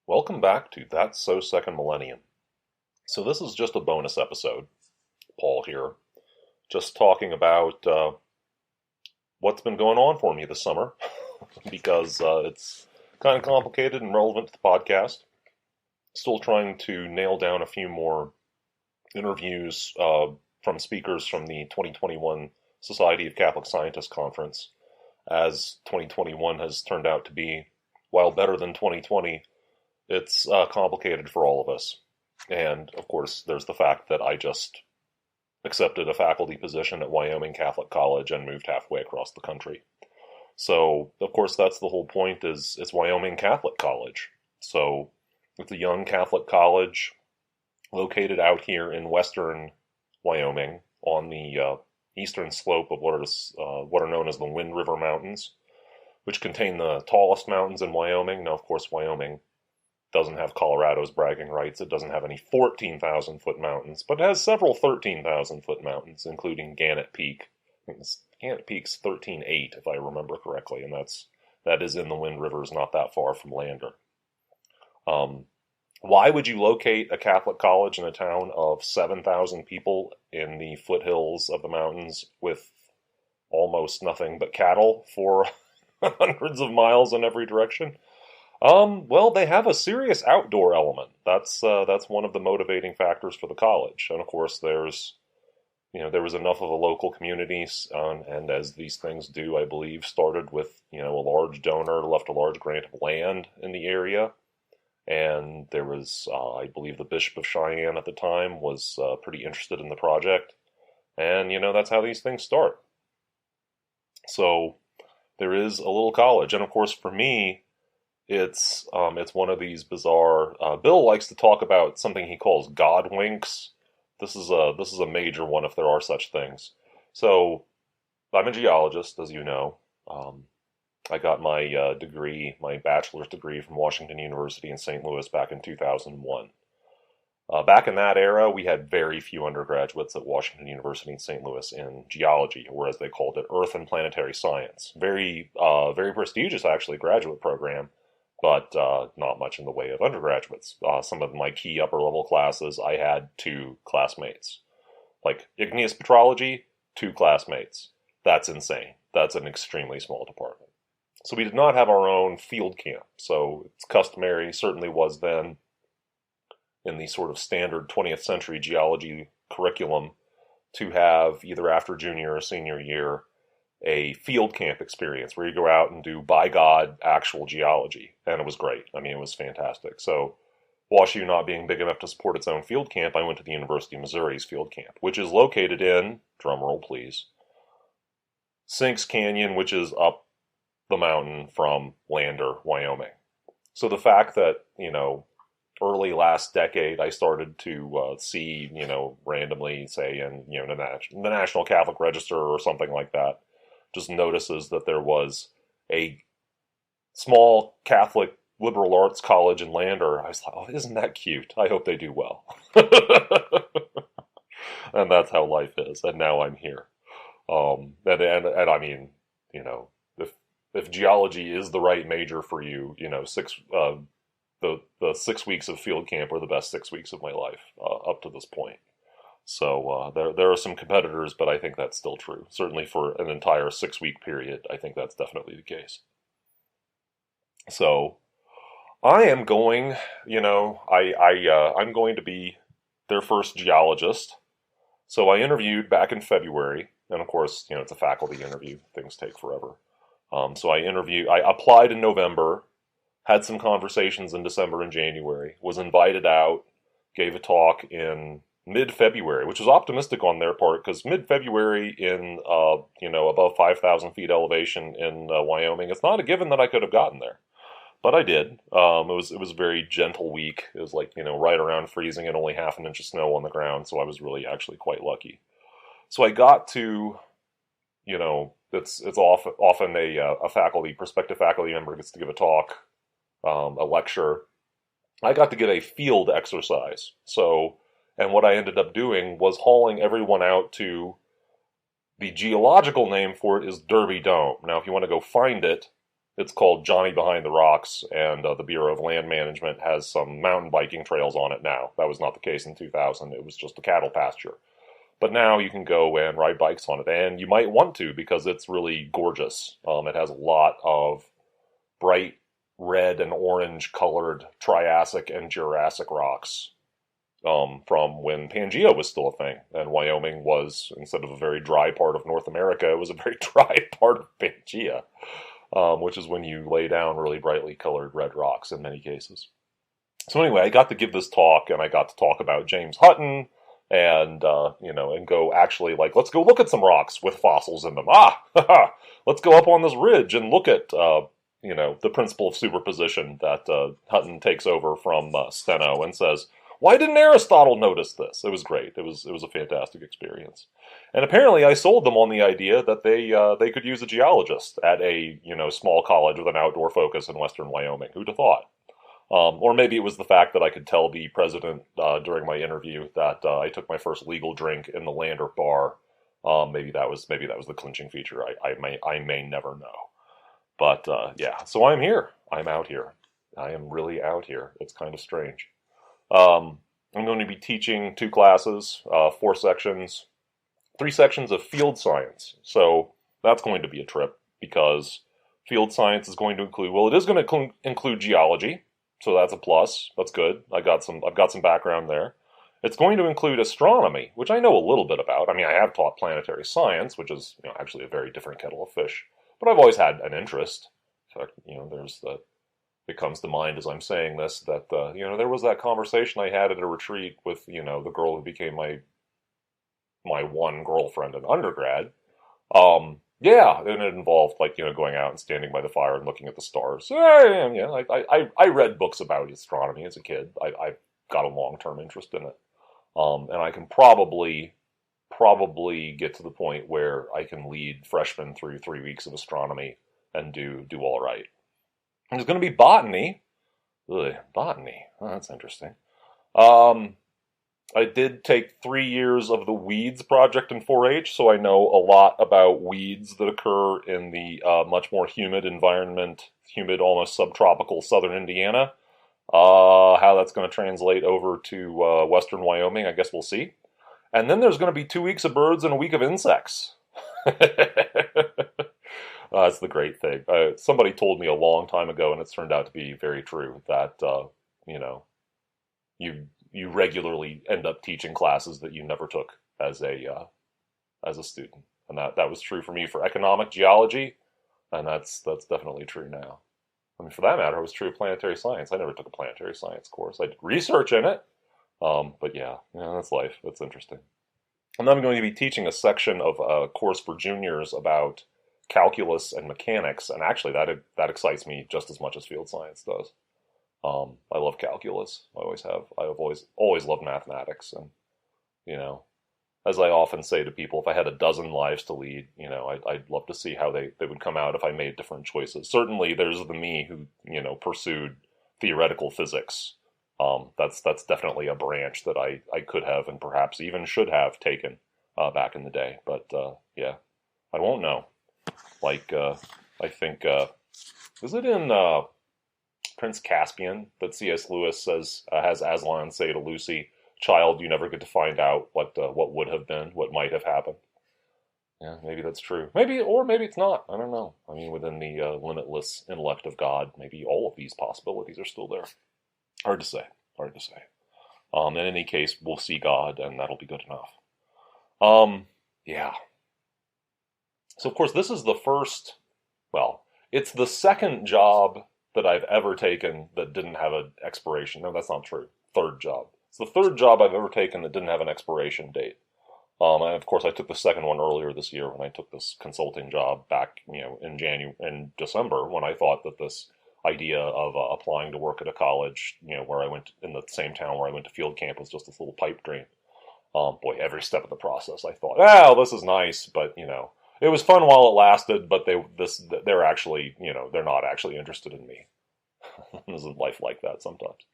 Welcome back to That's So Second Millennium. So this is just a bonus episode. Paul here, just talking about what's been going on for me this summer, because it's kind of complicated and relevant to the podcast. Still trying to nail down a few more interviews from speakers from the 2021 Society of Catholic Scientists Conference, as 2021 has turned out to be, while better than 2020, it's complicated for all of us. And of course, there's the fact that I just accepted a faculty position at Wyoming Catholic College and moved halfway across the country. So, of course, that's the whole point, is it's Wyoming Catholic College. So, it's a young Catholic college located out here in western Wyoming on the eastern slope of what are known as the Wind River Mountains, which contain the tallest mountains in Wyoming. Now, of course, Wyoming doesn't have Colorado's bragging rights. It doesn't have any 14,000-foot mountains, but it has several 13,000-foot mountains, including Gannett Peak. Gannett Peak's 13.8, if I remember correctly, and that is in the Wind Rivers, not that far from Lander. Why would you locate a Catholic college in a town of 7,000 people in the foothills of the mountains with almost nothing but cattle for hundreds of miles in every direction? Well, they have a serious outdoor element. That's one of the motivating factors for the college. And of course, there was enough of a local community, and as these things do, I believe, started with, a large donor left a large grant of land in the area. And there was, I believe, the Bishop of Cheyenne at the time was pretty interested in the project. And, that's how these things start. So there is a little college. And of course, for me, it's one of these bizarre. Bill likes to talk about something he calls God winks. This is a major one, if there are such things. So, I'm a geologist, as you know. I got my degree, my bachelor's degree, from Washington University in St. Louis back in 2001. Back in that era, we had very few undergraduates at Washington University in St. Louis in geology, or as they called it, Earth and Planetary Science. Very prestigious, actually, graduate program, but not much in the way of undergraduates. Some of my key upper-level classes, I had 2 classmates. Like igneous petrology, 2 classmates. That's insane. That's an extremely small department. So we did not have our own field camp. So it's customary, certainly was then, in the sort of standard 20th century geology curriculum, to have, either after junior or senior year, a field camp experience where you go out and do, by God, actual geology. And it was great. I mean, it was fantastic. So, WashU not being big enough to support its own field camp, I went to the University of Missouri's field camp, which is located in, drumroll please, Sinks Canyon, which is up the mountain from Lander, Wyoming. So the fact that, early last decade, I started to see, randomly, say, in, the National Catholic Register or something like that, just notices that there was a small Catholic liberal arts college in Lander. I was like, oh, isn't that cute? I hope they do well. And that's how life is. And now I'm here. And I mean, if geology is the right major for you, the 6 weeks of field camp were the best 6 weeks of my life up to this point. So there are some competitors, but I think that's still true. Certainly for an entire 6-week period, I think that's definitely the case. So I am going, I'm going to be their first geologist. So I interviewed back in February, and of course, it's a faculty interview. Things take forever. So I applied in November, had some conversations in December and January, was invited out, gave a talk in mid-February, which was optimistic on their part, because mid-February in, above 5,000 feet elevation in Wyoming, it's not a given that I could have gotten there. But I did. It was a very gentle week. It was like, right around freezing and only half an inch of snow on the ground, so I was really actually quite lucky. So I got to, it's often a prospective faculty member gets to give a talk, a lecture. I got to get a field exercise. So, and what I ended up doing was hauling everyone out to, the geological name for it is Derby Dome. Now, if you want to go find it, It's called Johnny Behind the Rocks, and the Bureau of Land Management has some mountain biking trails on it now. That was not the case in 2000. It was just a cattle pasture. But now you can go and ride bikes on it, and you might want to because it's really gorgeous. It has a lot of bright red and orange colored Triassic and Jurassic rocks from when Pangea was still a thing. And Wyoming was, instead of a very dry part of North America, it was a very dry part of Pangea, which is when you lay down really brightly colored red rocks in many cases. So anyway, I got to give this talk, and I got to talk about James Hutton, and and go actually let's go look at some rocks with fossils in them. Let's go up on this ridge and look at the principle of superposition that Hutton takes over from Steno and says, why didn't Aristotle notice this? It was great. It was a fantastic experience. And apparently I sold them on the idea that they could use a geologist at a small college with an outdoor focus in western Wyoming. Who'd have thought? Or maybe it was the fact that I could tell the president during my interview that I took my first legal drink in the Lander bar. Maybe that was the clinching feature. I may never know. But yeah, so I'm here. I'm out here. I am really out here. It's kind of strange. I'm going to be teaching 2 classes, 4 sections, 3 sections of field science. So that's going to be a trip because field science is going to include, well, it is going to include geology. So that's a plus. That's good. I've got some background there. It's going to include astronomy, which I know a little bit about. I mean, I have taught planetary science, which is actually a very different kettle of fish. But I've always had an interest. In fact, it comes to mind as I'm saying this that there was that conversation I had at a retreat with the girl who became my one girlfriend in undergrad. Yeah, and it involved going out and standing by the fire and looking at the stars. I read books about astronomy as a kid. I got a long-term interest in it, and I can probably get to the point where I can lead freshmen through 3 weeks of astronomy and do all right. And there's going to be botany. Ugh, botany. Oh, that's interesting. I did take 3 years of the weeds project in 4-H, so I know a lot about weeds that occur in the much more humid environment, humid, almost subtropical southern Indiana. How that's going to translate over to western Wyoming, I guess we'll see. And then there's going to be 2 weeks of birds and a week of insects. That's the great thing. Somebody told me a long time ago, and it's turned out to be very true, that you regularly end up teaching classes that you never took as a student, and that was true for me for economic geology, and that's definitely true now. I mean, for that matter, it was true of planetary science. I never took a planetary science course. I did research in it, but yeah, that's life. That's interesting. And then I'm going to be teaching a section of a course for juniors about calculus and mechanics, and actually that excites me just as much as field science does. I love calculus. I always have. I've always loved mathematics, and as I often say to people, if I had a dozen lives to lead, I'd love to see how they would come out if I made different choices. Certainly, there's the me who pursued theoretical physics. That's definitely a branch that I could have and perhaps even should have taken back in the day. But yeah, I won't know. I think is it in Prince Caspian that C.S. Lewis says has Aslan say to Lucy, "Child, you never get to find out what would have been, what might have happened." Yeah, maybe that's true. Maybe it's not. I don't know. I mean, within the limitless intellect of God, maybe all of these possibilities are still there. Hard to say. In any case, we'll see God, and that'll be good enough. Yeah. So, of course, this is the first, it's the second job that I've ever taken that didn't have an expiration. No, that's not true. Third job. It's the third job I've ever taken that didn't have an expiration date. And of course, I took the second one earlier this year when I took this consulting job back, in December, when I thought that this idea of applying to work at a college, where I went in the same town where I went to field camp was just this little pipe dream. Boy, every step of the process, I thought, this is nice, but it was fun while it lasted. But they're actually, they're not actually interested in me. There's a life like that sometimes.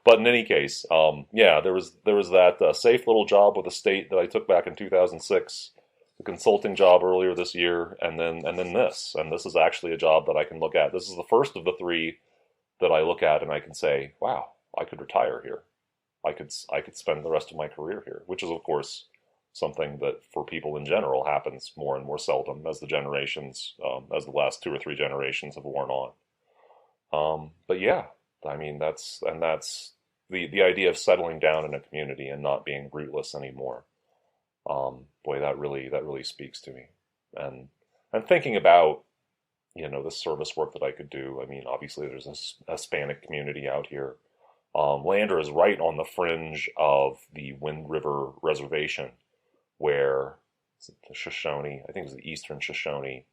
But in any case, there was that safe little job with the state that I took back in 2006, a consulting job earlier this year, and then this. And this is actually a job that I can look at. This is the first of the three that I look at and I can say, wow, I could retire here. I could spend the rest of my career here, which is of course something that for people in general happens more and more seldom as the generations, as the last 2 or 3 generations have worn on. But yeah, I mean that's the idea of settling down in a community and not being rootless anymore. Boy, that really speaks to me. And thinking about the service work that I could do. I mean, obviously there's a Hispanic community out here. Lander is right on the fringe of the Wind River Reservation, where the Shoshone, I think it was the Eastern Shoshone,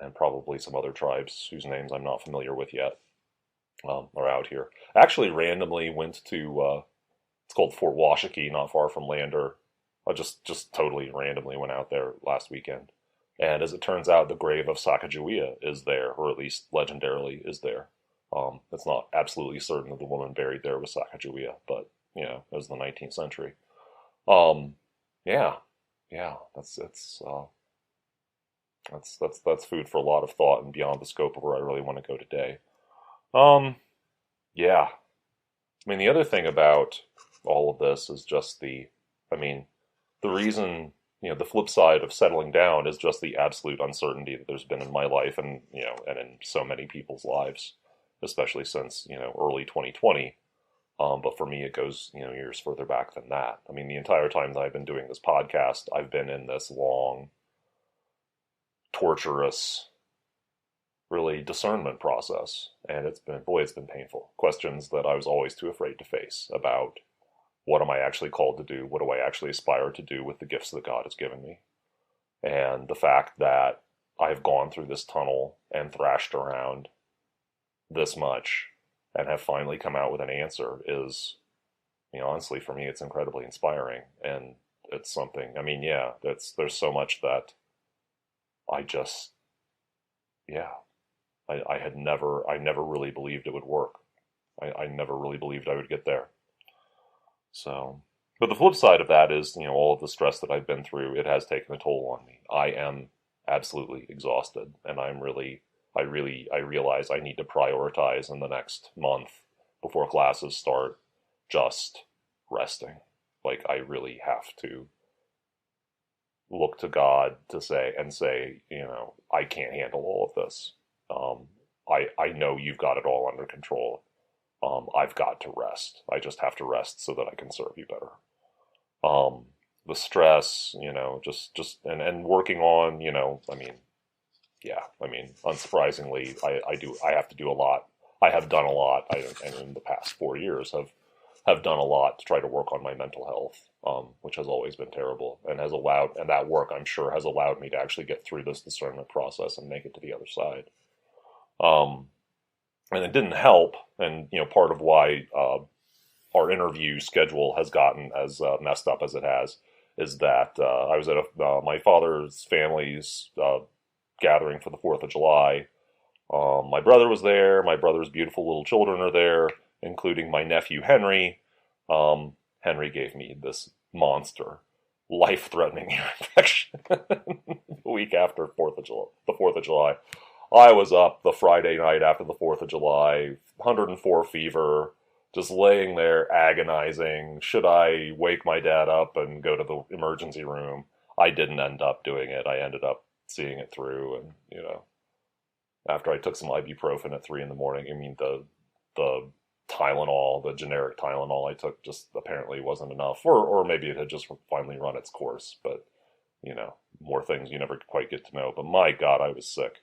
and probably some other tribes whose names I'm not familiar with yet, are out here. I actually randomly went to, it's called Fort Washakie, not far from Lander. I just totally randomly went out there last weekend. And as it turns out, the grave of Sacagawea is there, or at least legendarily is there. It's not absolutely certain that the woman buried there was Sacagawea, but it was the 19th century. Yeah, that's food for a lot of thought and beyond the scope of where I really want to go today. Yeah. I mean, the other thing about all of this is just the reason, the flip side of settling down is just the absolute uncertainty that there's been in my life and in so many people's lives, especially since, early 2020. But for me, it goes, years further back than that. I mean, the entire time that I've been doing this podcast, I've been in this long, torturous, really discernment process. And it's been painful. Questions that I was always too afraid to face about what am I actually called to do? What do I actually aspire to do with the gifts that God has given me? And the fact that I've gone through this tunnel and thrashed around this much and have finally come out with an answer is, honestly, for me, it's incredibly inspiring. And it's something, there's so much that I just, I never really believed it would work. I never really believed I would get there. So, but the flip side of that is, all of the stress that I've been through, it has taken a toll on me. I am absolutely exhausted, and I realize I need to prioritize in the next month before classes start just resting. Like, I really have to look to God to say, I can't handle all of this. I know you've got it all under control. I've got to rest. I just have to rest so that I can serve you better. The stress, and working on, unsurprisingly, I have to do a lot. I have done a lot. And in the past 4 years have done a lot to try to work on my mental health, which has always been terrible and that work, I'm sure, has allowed me to actually get through this discernment process and make it to the other side. And it didn't help, and part of why our interview schedule has gotten as messed up as it has is that I was at my father's family's gathering for the 4th of July. My brother was there. My brother's beautiful little children are there, including my nephew Henry. Henry gave me this monster, life-threatening ear infection the week after the 4th of July. I was up the Friday night after the 4th of July, 104 fever, just laying there agonizing. Should I wake my dad up and go to the emergency room? I didn't end up doing it. I ended up seeing it through. And, after I took some ibuprofen at 3 a.m, the Tylenol, the generic Tylenol I took just apparently wasn't enough. Or maybe it had just finally run its course. But, more things you never quite get to know. But my God, I was sick.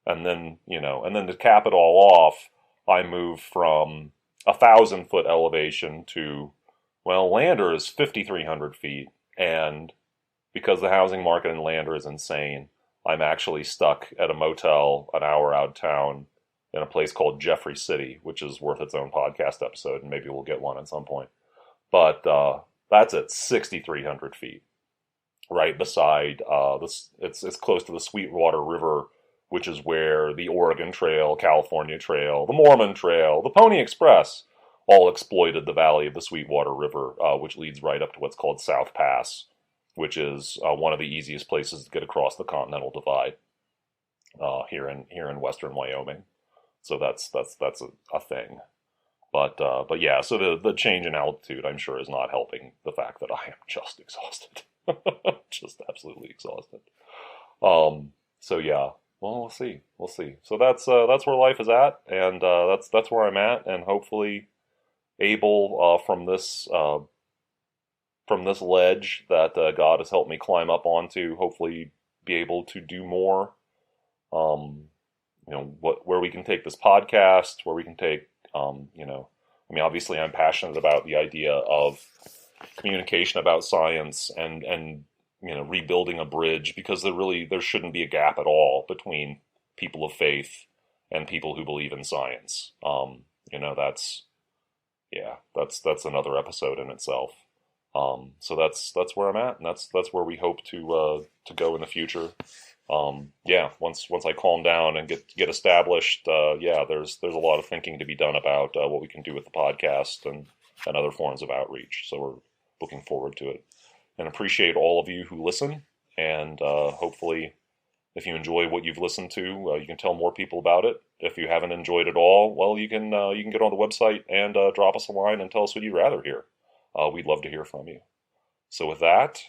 And then to cap it all off, I moved from 1,000-foot elevation to, Lander is 5,300 feet. And because the housing market in Lander is insane, I'm actually stuck at a motel an hour out of town in a place called Jeffrey City, which is worth its own podcast episode, and maybe we'll get one at some point. But that's at 6,300 feet, right beside this. It's close to the Sweetwater River, which is where the Oregon Trail, California Trail, the Mormon Trail, the Pony Express all exploited the valley of the Sweetwater River, which leads right up to what's called South Pass, which is one of the easiest places to get across the Continental Divide here in western Wyoming. So that's a thing. But yeah, so the change in altitude, I'm sure, is not helping the fact that I am just exhausted, just absolutely exhausted. So yeah, well, we'll see. So that's where life is at, and that's where I'm at, and hopefully able from this ledge that God has helped me climb up onto, hopefully be able to do more. Where we can take this podcast, where we can take, I mean, obviously I'm passionate about the idea of communication about science and rebuilding a bridge, because there shouldn't be a gap at all between people of faith and people who believe in science. That's another episode in itself. So that's where I'm at, and that's where we hope to go in the future. Once I calm down and get established, there's a lot of thinking to be done about what we can do with the podcast and other forms of outreach. So we're looking forward to it, and appreciate all of you who listen. And hopefully, if you enjoy what you've listened to, you can tell more people about it. If you haven't enjoyed it all, well, you can get on the website and drop us a line and tell us what you'd rather hear. We'd love to hear from you. So with that,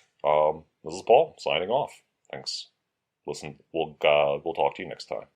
this is Paul signing off. Thanks. Listen, we'll talk to you next time.